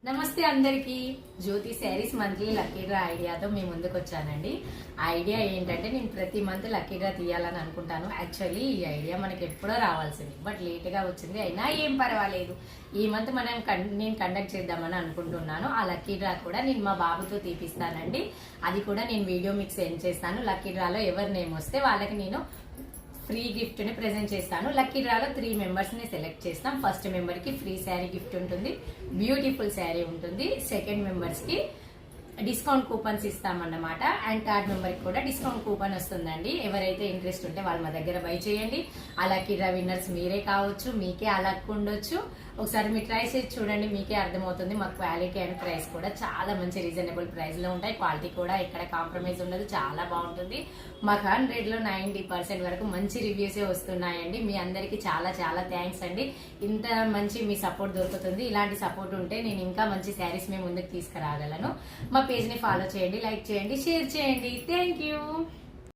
నమస్తే అందరికి జ్యోతి saris monthly lucky draw ఐడియాతో మీ ముందుకు వచ్చానండి. ఆ ఐడియా ఏంటంటే నేను ప్రతి మంత్ లక్కీ డ్రా తీయాలని అనుకుంటాను. యాక్చువల్లీ ఈ ఐడియా మనకి ఎప్పుడో రావాల్సింది, బట్ లేట్గా వచ్చింది. అయినా ఏం పర్వాలేదు, ఈ మంత్ నేను కండక్ట్ చేద్దామని అనుకుంటున్నాను. ఆ లక్కీ డ్రా కూడా నేను మా బాబుతో తీపిస్తానండి. అది కూడా నేను వీడియో మీకు సెండ్ చేస్తాను. లక్కీ డ్రాలో ఎవరి నేమ్ వస్తే వాళ్ళకి నేను ఫ్రీ గిఫ్ట్ ని ప్రెజెంట్ చేస్తాను. లక్కీ డ్రాలో 3 మెంబర్స్ ని సెలెక్ట్ చేస్తాం. ఫస్ట్ మెంబర్ కి ఫ్రీ శారీ గిఫ్ట్ ఉంటుంది, బ్యూటిఫుల్ శారీ ఉంటుంది. సెకండ్ మెంబర్స్ కి డిస్కౌంట్ కూపన్స్ ఇస్తామన్నమాట. అండ్ థర్డ్ మెంబర్ కి కూడా డిస్కౌంట్ కూపన్ వస్తుందండి. ఎవరైతే ఇంట్రెస్ట్ ఉంటే వాళ్ళు మా దగ్గర బై చేయండి. ఆ లక్కీ డ్రా విన్నర్స్ మీరే కావచ్చు, మీకే ఆ లక్ ఉండొచ్చు. ఒకసారి మీరు ట్రై చేసి చూడండి, మీకే అర్థమవుతుంది. మా క్వాలిటీ అండ్ ప్రైస్ కూడా చాలా మంచి రీజనబుల్ ప్రైస్ లో ఉంటాయి. క్వాలిటీ కూడా ఎక్కడ కాంప్రమైజ్ ఉండదు, చాలా బాగుంటుంది. మాకు 100 లో 90% వరకు మంచి రివ్యూసే వస్తున్నాయండి. మీ అందరికి చాలా చాలా థ్యాంక్స్ అండి. ఇంత మంచి మీ సపోర్ట్ దొరుకుతుంది. ఇలాంటి సపోర్ట్ ఉంటే నేను ఇంకా మంచి శారీస్ మీ ముందుకు తీసుకురాగలను. మా పేజ్ ని ఫాలో చేయండి, లైక్ చేయండి, షేర్ చేయండి. Thank you.